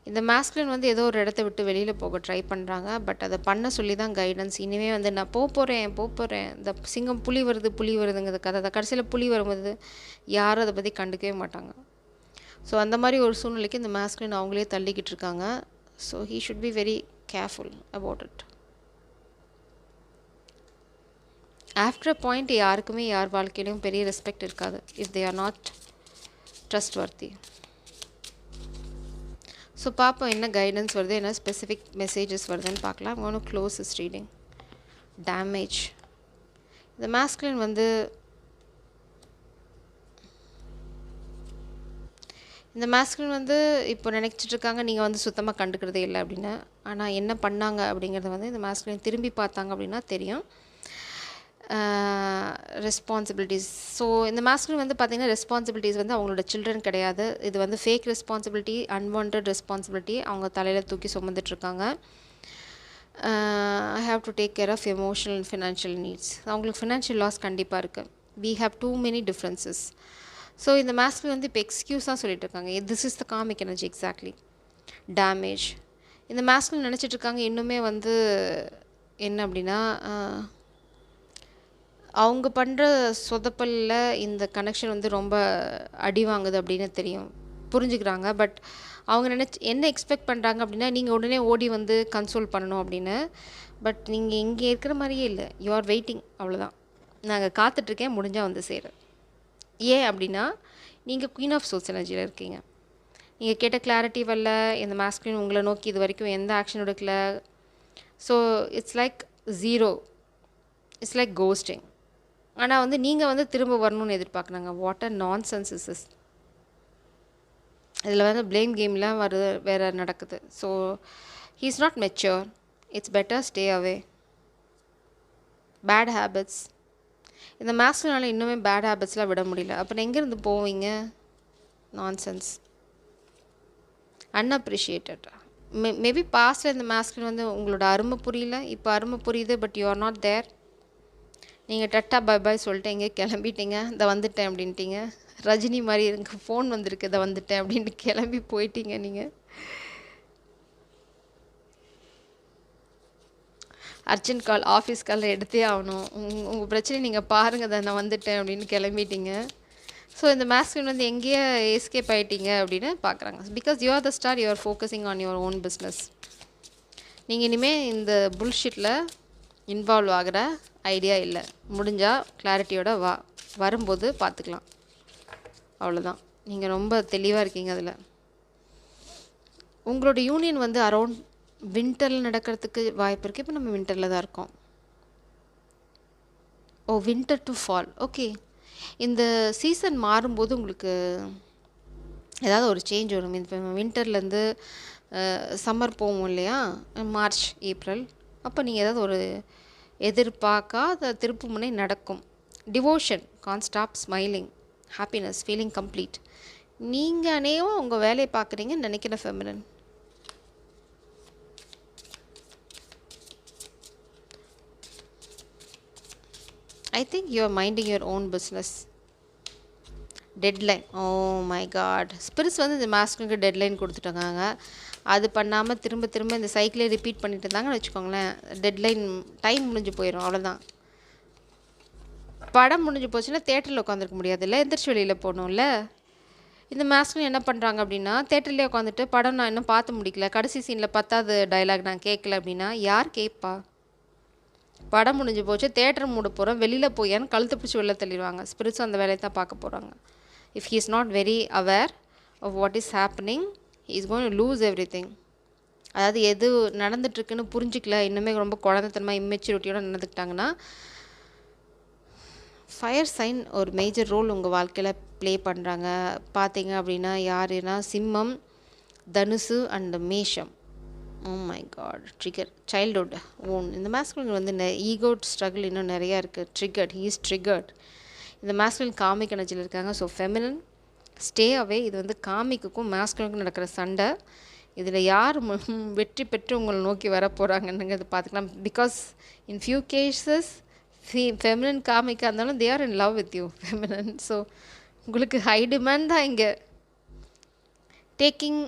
இந்த மாஸ்குலின் வந்து ஏதோ ஒரு இடத்த விட்டு வெளியில் போக ட்ரை பண்ணுறாங்க, பட் அதை பண்ண சொல்லி தான் கைடன்ஸ். இனிமேல் வந்து நான் போகிறேன். இந்த சிங்கம் புலி வருதுங்கிறது கதை. அதை கடைசியில் புலி வரும்போது யாரும் அதை பற்றி கண்டுக்கவே மாட்டாங்க. ஸோ அந்த மாதிரி ஒரு சூழ்நிலைக்கு இந்த மாஸ்குலின் அவங்களே தள்ளிக்கிட்டு இருக்காங்க. So he should be very careful about it. After a point யாருக்குமே யார் வாழ்க்கையிலையும் பெரிய ரெஸ்பெக்ட் இருக்காது if they are not trustworthy. So பார்ப்போம் என்ன கைடன்ஸ் வருது, என்ன ஸ்பெசிஃபிக் மெசேஜஸ் வருதுன்னு பார்க்கலாம். I'm going to close this reading. Damage. இந்த மாஸ்குலின் வந்து இப்போ நினச்சிட்டு இருக்காங்க நீங்கள் வந்து சுத்தமாக கண்டுக்கிறதே இல்லை அப்படின்னு. ஆனால் என்ன பண்ணாங்க அப்படிங்கிறத வந்து இந்த மாஸ்குலின் திரும்பி பார்த்தாங்க அப்படின்னா தெரியும். ரெஸ்பான்சிபிலிட்டிஸ். ஸோ இந்த மாஸ்குலின் வந்து பார்த்திங்கன்னா ரெஸ்பான்சிபிலிட்டிஸ் வந்து அவங்களோட சில்ட்ரன் கிடையாது. இது வந்து ஃபேக் ரெஸ்பான்சிபிலிட்டி, அன்வான்ட் ரெஸ்பான்சிபிலிட்டி அவங்க தலையில் தூக்கி சுமந்துட்டுருக்காங்க. I have to take care of emotional and financial needs. அவங்களுக்கு ஃபினான்ஷியல் லாஸ் கண்டிப்பாக இருக்குது. We have too many differences. So இந்த மாஸ்குலின் வந்து இப்போ எக்ஸ்கியூஸாக சொல்லிட்டு இருக்காங்க. This is the karmic energy exactly. Damage. இந்த மாஸ்குலின் நினச்சிட்ருக்காங்க இன்னுமே வந்து என்ன அப்படின்னா அவங்க பண்ணுற சொதப்பலில் இந்த கனெக்ஷன் வந்து ரொம்ப அடி வாங்குது அப்படின்னு தெரியும், புரிஞ்சுக்கிறாங்க. பட் அவங்க என்ன எக்ஸ்பெக்ட் பண்ணுறாங்க அப்படின்னா நீங்கள் உடனே ஓடி வந்து கன்சோல் பண்ணணும் அப்படின்னு. பட் நீங்கள் இங்கே இருக்கிற மாதிரியே இல்லை. யூ ஆர் வெயிட்டிங், அவ்வளோதான். நாங்கள் காத்துட்ருக்கேன், முடிஞ்சால் வந்து சேரும். ஏன் அப்படின்னா நீங்கள் குயின் ஆஃப் சோல்ஸ் எனர்ஜியில் இருக்கீங்க. நீங்கள் கேட்ட கிளாரிட்டி வரல. இந்த மாஸ்குலின் உங்களை நோக்கி இது வரைக்கும் எந்த ஆக்ஷன் எடுக்கல. So it's like zero, it's like ghosting. ஆனால் வந்து நீங்கள் வந்து திரும்ப வரணும்னு எதிர்பார்க்குறாங்க. வாட் அ நான் சென்ஸ் இஸ் திஸ். இதில் வந்து ப்ளேம் கேம்லாம் வேறு நடக்குது. So he is not mature. It's better stay away. Bad habits. இந்த மாஸ்குலினால் இன்னுமே பேட் ஹேபிட்ஸ்லாம் விட முடியல. அப்புறம் எங்கேருந்து போவீங்க? நான் சென்ஸ். அன்அப்ரிஷியேட்டட். மேபி பாஸ்ட்டில் இந்த மாஸ்குலின் வந்து உங்களோட அருமை புரியல, இப்போ அருமை புரியுது, but you are not there. நீங்கள் டட்டா பாய் சொல்லிட்டு எங்கே கிளம்பிட்டீங்க, இதை வந்துட்டேன் அப்படின்ட்டீங்க. ரஜினி மாதிரி எனக்கு ஃபோன் வந்திருக்கு, இதை வந்துட்டேன் அப்படின்ட்டு கிளம்பி போயிட்டீங்க. நீங்கள் அர்ஜென்ட் கால், ஆஃபீஸ் காலில் எடுத்தே ஆகணும், உங்கள் பிரச்சனை நீங்கள் பாருங்கள், தான் நான் வந்துட்டேன் அப்படின்னு கிளம்பிட்டீங்க. ஸோ இந்த மாஸ்குலின் வந்து எங்கேயே எஸ்கேப் ஆகிட்டீங்க அப்படின்னு பார்க்குறாங்க. Because you R the star, you are focusing on your own business. நீங்கள் இனிமேல் இந்த புல்ஷிட்டில் இன்வால்வ் ஆகிற ஐடியா இல்லை. முடிஞ்சால் கிளாரிட்டியோட வரும்போது பார்த்துக்கலாம், அவ்வளோதான். நீங்கள் ரொம்ப தெளிவாக இருக்கீங்க அதில். உங்களோட யூனியன் வந்து அரௌண்ட் வின்டரில் நடக்கிறதுக்கு வாய்ப்பு இருக்குது. இப்போ நம்ம வின்டரில் தான் இருக்கோம். Winter to fall. ஓகே, இந்த சீசன் மாறும்போது உங்களுக்கு ஏதாவது ஒரு சேஞ்ச் வரும். இப்போ வின்டர்லேருந்து சம்மர் போவோம் இல்லையா, மார்ச் ஏப்ரல். அப்போ நீங்கள் ஏதாவது ஒரு எதிர்பார்க்காத திருப்பு முனை நடக்கும். Devotion, can't stop smiling, happiness, feeling complete. நீங்கள் அநேகம் உங்கள் வேலையை பார்க்குறீங்கன்னு நினைக்கிற feminine. I think you are minding your own business. Deadline. Oh my god. Spirits வந்து இந்த மாஸ்குலினுக்கு டெட்லைன் கொடுத்துட்டாங்க. அது பண்ணாமல் திரும்ப இந்த சைக்கிளே ரிப்பீட் பண்ணிட்டு இருந்தாங்கன்னு வச்சுக்கோங்களேன், டெட்லைன் டைம் முடிஞ்சு போயிடும், அவ்வளோதான். படம் முடிஞ்சு போச்சுன்னா தேட்டரில் உட்காந்துருக்க முடியாதுல்ல, எந்திரிச்சு வெளியில் போகணும்ல. இந்த மாஸ்குலின் என்ன பண்ணுறாங்க அப்படின்னா, தேட்டர்லேயே உட்காந்துட்டு படம் நான் இன்னும் பார்த்து முடிக்கல, கடைசி சீனில் 10வது டைலாக் நான் கேட்கல அப்படின்னா யார் கேட்பா? படம் முடிஞ்சு போச்சு, தியேட்டர் மூட போகிறோம், வெளியில் போயான்னு கழுத்து பிடிச்சி வெளில தள்ளிடுவாங்க. ஸ்பிரிட்ஸும் அந்த வேலையை தான் பார்க்க போகிறாங்க. If he is not very aware of what is happening, he is going to lose everything. அதாவது எது நடந்துட்டுருக்குன்னு புரிஞ்சிக்கல, இன்னுமே ரொம்ப குழந்தைத்தனமாக இம்மெச்சூரிட்டியோடு நடந்துக்கிட்டாங்கன்னா, ஃபயர் சைன் ஒரு மேஜர் ரோல் உங்கள் வாழ்க்கையில் ப்ளே பண்ணுறாங்க. பார்த்தீங்க அப்படின்னா யாருன்னா சிம்மம், தனுசு அண்ட் மேஷம். Oh my god, trigger childhood own. இந்த மேஸ்குலின் வந்து ஈகோ ஸ்ட்ரகிள் இன்னும் நிறையா இருக்குது. Triggered, he is triggered. இந்த மேஸ்குலின் காமிக் எனர்ஜியில் இருக்காங்க. So feminine stay away. இது வந்து காமிக்குக்கும் மேஸ்குலினுக்கும் நடக்கிற சண்டை. இதில் யார் வெற்றி பெற்று உங்களை நோக்கி வர போகிறாங்கன்னுங்கிறது பார்த்துக்கலாம். Because in few cases feminine காமிக்காக இருந்தாலும் they are in love with you feminine. So உங்களுக்கு ஹை டிமாண்ட் தான் இங்கே. Talking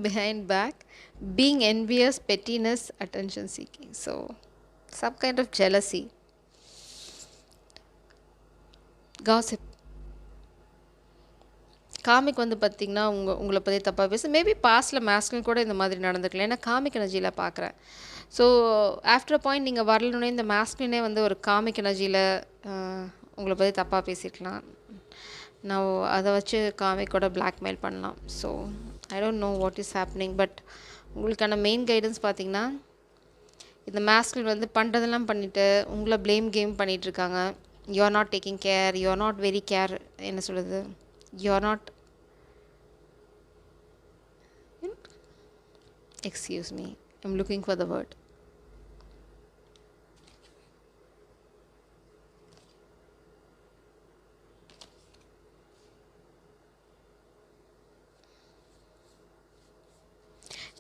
behind back, being envious, pettiness, attention seeking. So some kind of jealousy, gossip. Comic வந்து பார்த்திங்கன்னா உங்களை பற்றி தப்பாக பேச மேபி பாஸ்ட்டில் மேஸ்கில் கூட இந்த மாதிரி நடந்துக்கலாம். ஏன்னா காமிக் எனர்ஜியில் பார்க்குறேன். ஸோ ஆஃப்டர் பாயிண்ட் நீங்கள் வரலன்னே இந்த மேஸ்கினே வந்து ஒரு காமிக் எனர்ஜியில் உங்களை பற்றி தப்பாக பேசியிருக்கலாம். நான் அதை வச்சு காமிக்கோட பிளாக்மெயில் பண்ணலாம். So I don't know what is happening. But உங்களுக்கான மெயின் கைடன்ஸ் பார்த்திங்கன்னா, இந்த மேஸ்கில் வந்து பண்ணுறதெல்லாம் பண்ணிவிட்டு உங்களை ப்ளேம் கேம் பண்ணிகிட்ருக்காங்க. You are not taking care, you are not very care, என்ன சொல்கிறது, you are not, excuse me, I'm looking for the word.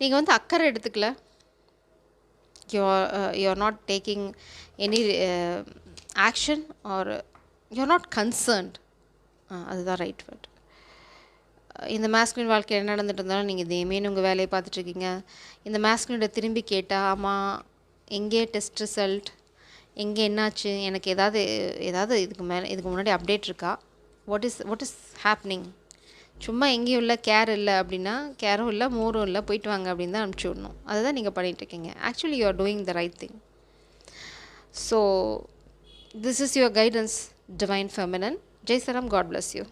நீங்கள் வந்து அக்கறை எடுத்துக்கல. you're not taking any action or you're not concerned. அதுதான் right word. இந்த masculine வாழ்க்கையில் என்ன நடந்துட்டு இருந்தாலும் நீங்கள் இதேமே உங்கள் வேலையை பார்த்துட்ருக்கீங்க. இந்த மேஸ்குலினை திரும்பி கேட்டால், ஆமாம் எங்கே டெஸ்ட் ரிசல்ட், எங்கே என்னாச்சு, எனக்கு ஏதாவது இதுக்கு முன்னாடி அப்டேட் இருக்கா, வாட் இஸ் ஹேப்னிங். சும்மா எங்கேயும் இல்லை, கேர் இல்லை அப்படின்னா கேரும் இல்லை மோரும் இல்லை, போயிட்டு வாங்க அப்படின்னு தான் அனுப்பிச்சி விடணும். அதுதான் நீங்கள் பண்ணிகிட்ருக்கீங்க. Actually you are doing the right thing. So this is your guidance, divine feminine. ஜெய் சரம், காட் பிளஸ் யூ.